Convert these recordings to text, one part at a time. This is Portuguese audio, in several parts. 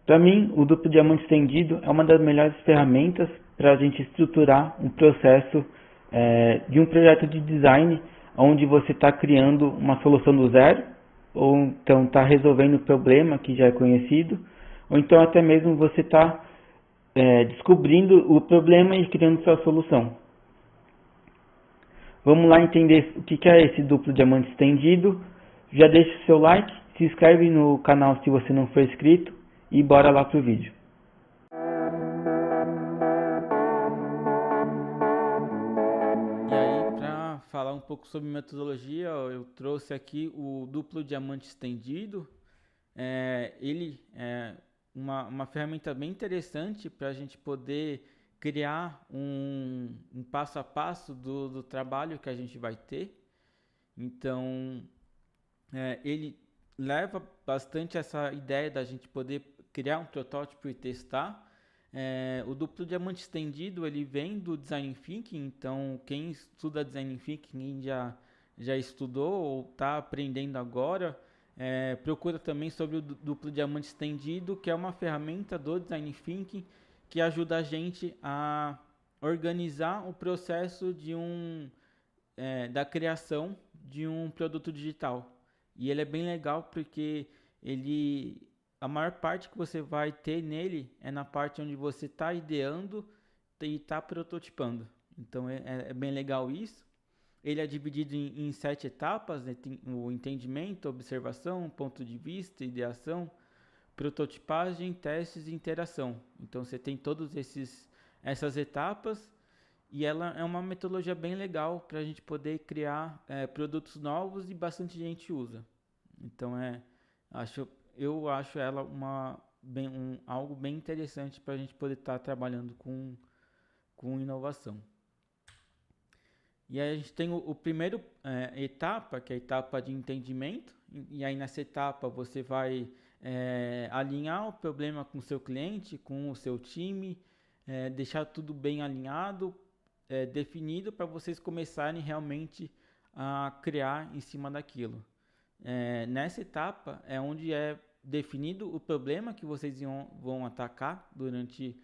Para mim, o duplo diamante estendido é uma das melhores ferramentas para a gente estruturar um processo de um projeto de design onde você está criando uma solução do zero, ou então está resolvendo um problema que já é conhecido, ou então até mesmo você está descobrindo o problema e criando sua solução. Vamos lá entender o que é esse duplo diamante estendido. Já deixa o seu like, se inscreve no canal se você não for inscrito e bora lá pro vídeo. E aí, para falar um pouco sobre metodologia, eu trouxe aqui o duplo diamante estendido. Ele é uma ferramenta bem interessante para a gente poder criar um passo a passo do trabalho que a gente vai ter. Então, ele leva bastante essa ideia da gente poder criar um protótipo e testar. O duplo diamante estendido ele vem do Design Thinking, então quem estuda Design Thinking já estudou ou está aprendendo agora, procura também sobre o duplo diamante estendido, que é uma ferramenta do Design Thinking que ajuda a gente a organizar o processo da criação de um produto digital. E ele é bem legal porque a maior parte que você vai ter nele é na parte onde você está ideando e está prototipando. Então é bem legal isso. Ele é dividido em 7 etapas, né? Tem o entendimento, observação, ponto de vista, ideação, prototipagem, testes e interação. Então você tem todas essas etapas e ela é uma metodologia bem legal para a gente poder criar produtos novos e bastante gente usa. Então eu acho ela algo bem interessante para a gente poder estar trabalhando com inovação. E aí a gente tem o primeiro etapa, que é a etapa de entendimento. E aí nessa etapa você vai alinhar o problema com o seu cliente, com o seu time, deixar tudo bem alinhado, definido para vocês começarem realmente a criar em cima daquilo. Nessa etapa é onde é definido o problema que vocês vão atacar durante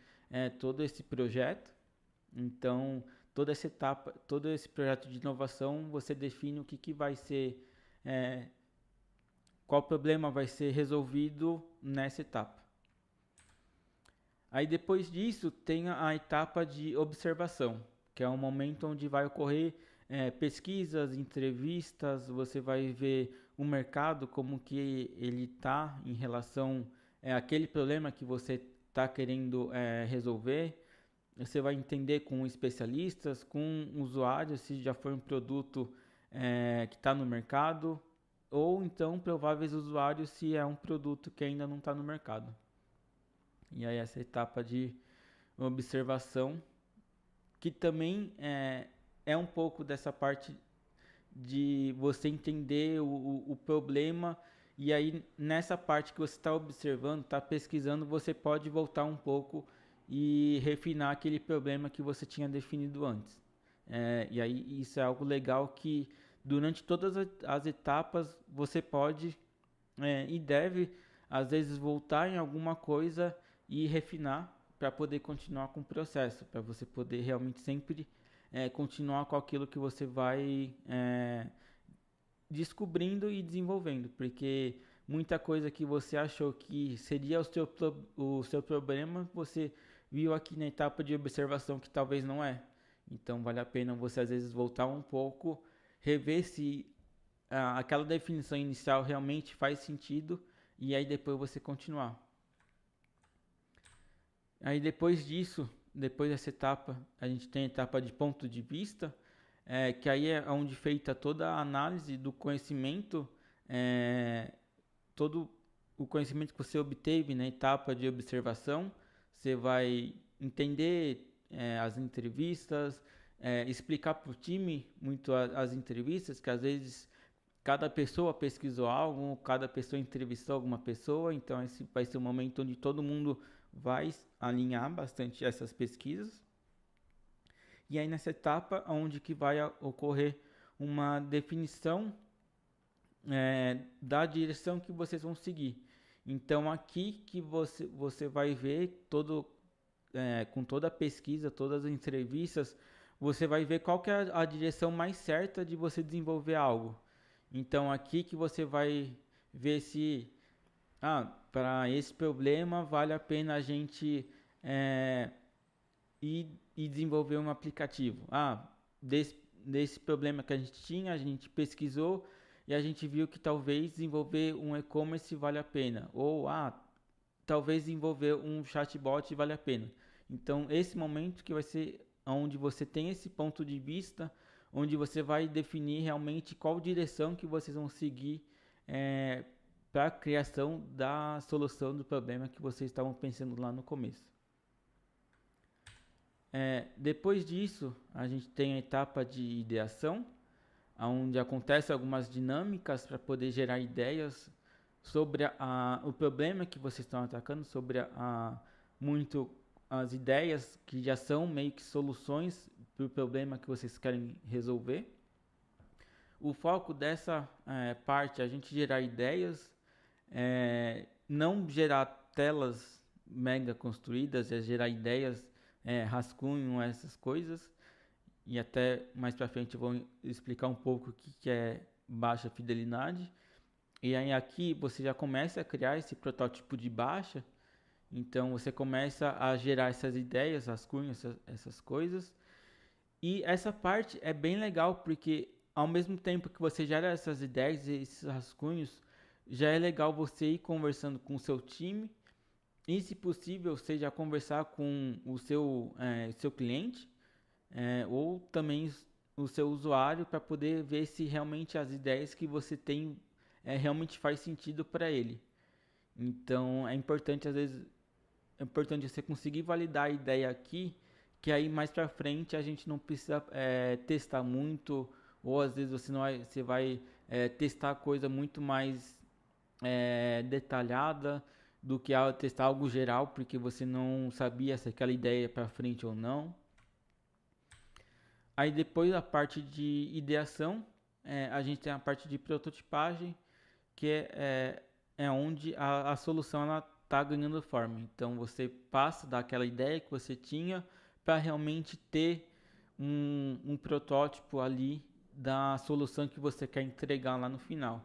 todo esse projeto. Então, toda essa etapa, todo esse projeto de inovação, você define o que vai ser, qual problema vai ser resolvido nessa etapa. Aí depois disso tem a etapa de observação, que é um momento onde vai ocorrer pesquisas, entrevistas, você vai ver o mercado, como que ele está em relação àquele problema que você está querendo resolver. Você vai entender com especialistas, com usuários, se já foi um produto que está no mercado, ou então prováveis usuários se é um produto que ainda não está no mercado. E aí essa etapa de observação, que também é um pouco dessa parte de você entender o problema, e aí nessa parte que você está observando, está pesquisando, você pode voltar um pouco e refinar aquele problema que você tinha definido antes. E aí isso é algo legal que durante todas as etapas você pode e deve às vezes voltar em alguma coisa e refinar para poder continuar com o processo, para você poder realmente sempre continuar com aquilo que você vai descobrindo e desenvolvendo, porque muita coisa que você achou que seria o seu problema, você viu aqui na etapa de observação que talvez não é. Então vale a pena você às vezes voltar um pouco, rever se aquela definição inicial realmente faz sentido e aí depois você continuar. Aí depois disso, depois dessa etapa, a gente tem a etapa de ponto de vista, que aí é onde é feita toda a análise do conhecimento, todo o conhecimento que você obteve na etapa de observação. Você vai entender as entrevistas, explicar para o time muito as entrevistas, que às vezes cada pessoa pesquisou algo, cada pessoa entrevistou alguma pessoa, então esse vai ser um momento onde todo mundo vai alinhar bastante essas pesquisas. E aí nessa etapa, onde que vai ocorrer uma definição da direção que vocês vão seguir. Então aqui que você vai ver com toda a pesquisa, todas as entrevistas, você vai ver qual que é a direção mais certa de você desenvolver algo. Então aqui que você vai ver se para esse problema vale a pena a gente é, e desenvolver um aplicativo. Desse problema que a gente tinha, a gente pesquisou e a gente viu que talvez desenvolver um e-commerce vale a pena. Ou, talvez desenvolver um chatbot vale a pena. Então, esse momento que vai ser onde você tem esse ponto de vista, onde você vai definir realmente qual direção que vocês vão seguir para a criação da solução do problema que vocês estavam pensando lá no começo. Depois disso, a gente tem a etapa de ideação, onde acontecem algumas dinâmicas para poder gerar ideias sobre o problema que vocês estão atacando, sobre muito as ideias que já são meio que soluções para o problema que vocês querem resolver. O foco dessa parte é a gente gerar ideias, não gerar telas mega construídas, é gerar ideias, rascunho, essas coisas. E até mais para frente eu vou explicar um pouco o que é baixa fidelidade. E aí aqui você já começa a criar esse protótipo de baixa. Então você começa a gerar essas ideias, rascunhos, essas coisas. E essa parte é bem legal porque ao mesmo tempo que você gera essas ideias e esses rascunhos, já é legal você ir conversando com o seu time e, se possível, seja conversar com o seu cliente ou também o seu usuário para poder ver se realmente as ideias que você tem realmente faz sentido para ele. Então é importante, às vezes, você conseguir validar a ideia aqui, que aí mais para frente a gente não precisa testar muito, ou às vezes você vai testar coisa muito mais detalhada do que testar algo geral, porque você não sabia se aquela ideia é para frente ou não. Aí depois a parte de ideação, a gente tem a parte de prototipagem, que é onde a solução ela está ganhando forma. Então você passa daquela ideia que você tinha para realmente ter um protótipo ali da solução que você quer entregar lá no final.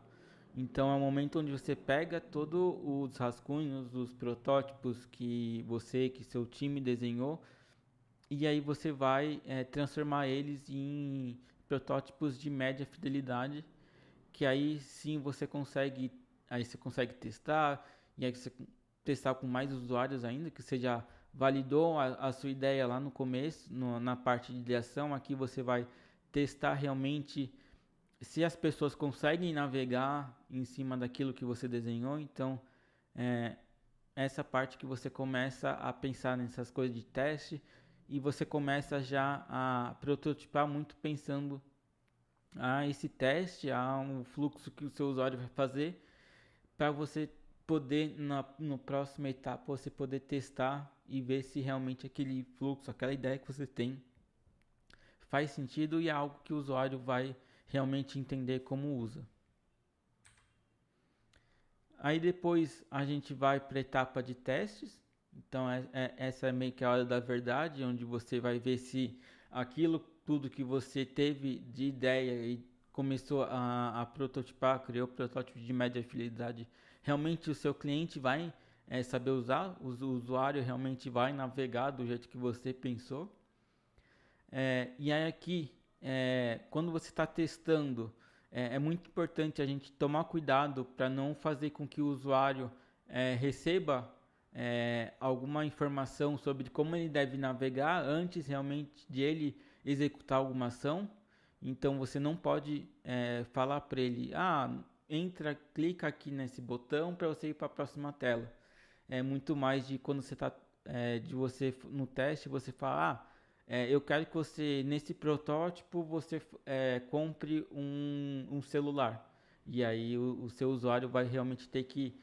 Então é o momento onde você pega todos os rascunhos, os protótipos que seu time desenhou, e aí você vai transformar eles em protótipos de média fidelidade, que aí sim aí você consegue testar, e aí você testar com mais usuários ainda, que você já validou a sua ideia lá no começo, na parte de ideação. Aqui você vai testar realmente se as pessoas conseguem navegar em cima daquilo que você desenhou. Então, essa parte que você começa a pensar nessas coisas de teste e você começa já a prototipar muito pensando esse teste, um fluxo que o seu usuário vai fazer, para você poder, no próxima etapa, você poder testar e ver se realmente aquele fluxo, aquela ideia que você tem faz sentido e é algo que o usuário vai realmente entender como usa. Aí depois a gente vai para a etapa de testes. Então essa é meio que a hora da verdade, onde você vai ver se aquilo tudo que você teve de ideia e começou a prototipar, criou o protótipo de média fidelidade, realmente o seu cliente vai saber usar, o usuário realmente vai navegar do jeito que você pensou. E aí aqui, quando você está testando, é muito importante a gente tomar cuidado para não fazer com que o usuário receba alguma informação sobre como ele deve navegar antes realmente de ele executar alguma ação. Então você não pode falar para ele, clica aqui nesse botão para você ir para a próxima tela. É muito mais de quando você está no teste, você fala, eu quero que você, nesse protótipo, você compre um celular. E aí o seu usuário vai realmente ter que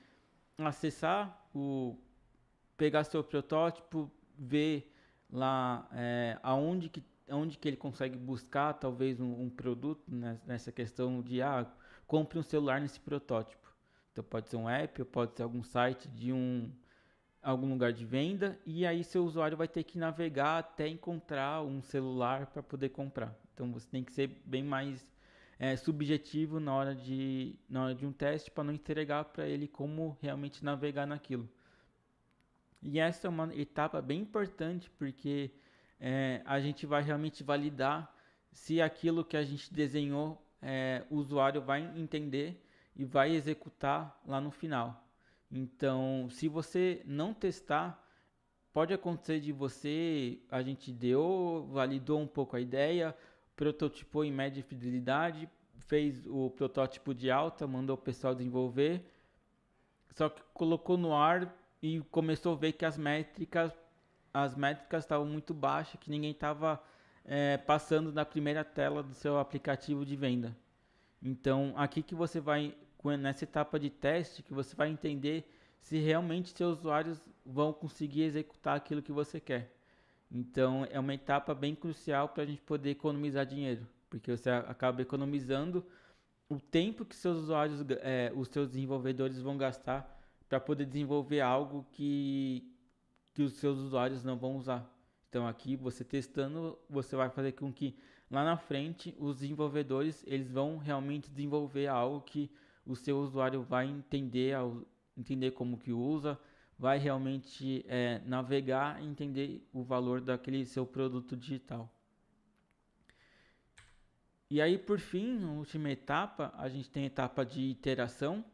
acessar, pegar seu protótipo, ver lá aonde que ele consegue buscar talvez um produto, né, nessa questão de compre um celular nesse protótipo. Então pode ser um app, ou pode ser algum site de algum lugar de venda, e aí seu usuário vai ter que navegar até encontrar um celular para poder comprar. Então você tem que ser bem mais subjetivo na hora de um teste para não entregar para ele como realmente navegar naquilo. E essa é uma etapa bem importante porque a gente vai realmente validar se aquilo que a gente desenhou o usuário vai entender e vai executar lá no final. Então, se você não testar, pode acontecer de a gente validou um pouco a ideia, prototipou em média fidelidade, fez o protótipo de alta, mandou o pessoal desenvolver, só que colocou no ar e começou a ver que as métricas estavam muito baixas, que ninguém estava passando na primeira tela do seu aplicativo de venda. Então, aqui que você vai, nessa etapa de teste, que você vai entender se realmente seus usuários vão conseguir executar aquilo que você quer. Então, é uma etapa bem crucial para a gente poder economizar dinheiro, porque você acaba economizando o tempo que seus usuários, os seus desenvolvedores vão gastar para poder desenvolver algo que os seus usuários não vão usar. Então aqui você testando, você vai fazer com que lá na frente os desenvolvedores eles vão realmente desenvolver algo que o seu usuário vai entender como que usa, vai realmente navegar e entender o valor daquele seu produto digital. E aí, por fim, a última etapa, a gente tem a etapa de iteração,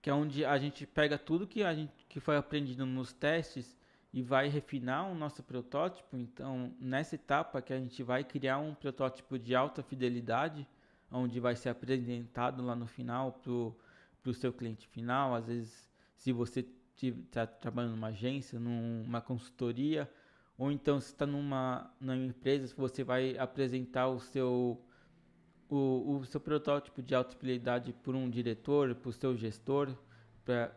que é onde a gente pega tudo que foi aprendido nos testes e vai refinar o nosso protótipo. Então, nessa etapa que a gente vai criar um protótipo de alta fidelidade, onde vai ser apresentado lá no final para o seu cliente final. Às vezes, se você está trabalhando numa agência, numa consultoria, ou então se está numa empresa, você vai apresentar o seu protótipo de alta fidelidade por um diretor, por seu gestor, para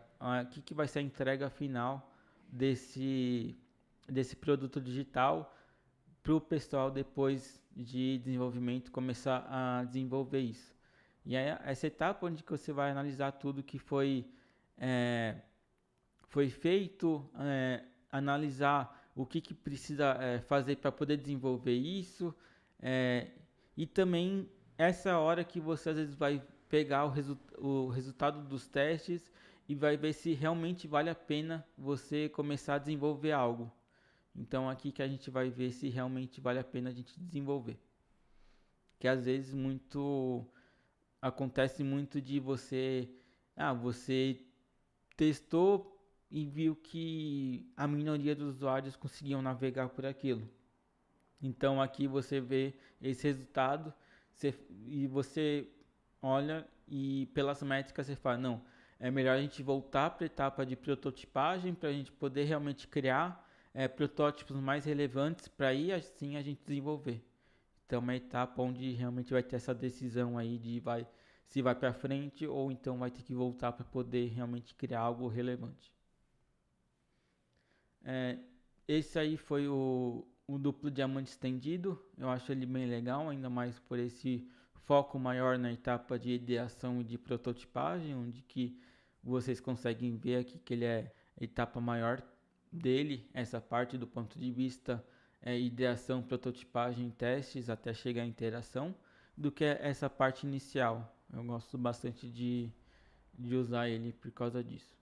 que vai ser a entrega final desse produto digital para o pessoal depois de desenvolvimento começar a desenvolver isso. E aí essa etapa onde que você vai analisar tudo que foi feito, analisar o que precisa fazer para poder desenvolver isso, e também essa hora que você às vezes vai pegar o resultado dos testes e vai ver se realmente vale a pena você começar a desenvolver algo. Então aqui que a gente vai ver se realmente vale a pena a gente desenvolver. Que às vezes acontece muito de você testou e viu que a minoria dos usuários conseguiam navegar por aquilo. Então aqui você vê esse resultado e você olha e pelas métricas você fala, não, é melhor a gente voltar para a etapa de prototipagem para a gente poder realmente criar protótipos mais relevantes para aí assim a gente desenvolver. Então é uma etapa onde realmente vai ter essa decisão aí se vai para frente ou então vai ter que voltar para poder realmente criar algo relevante. Esse aí foi o duplo diamante estendido. Eu acho ele bem legal, ainda mais por esse foco maior na etapa de ideação e de prototipagem, onde que vocês conseguem ver aqui que ele é a etapa maior dele, essa parte do ponto de vista ideação, prototipagem, testes, até chegar à interação, do que essa parte inicial. Eu gosto bastante de usar ele por causa disso.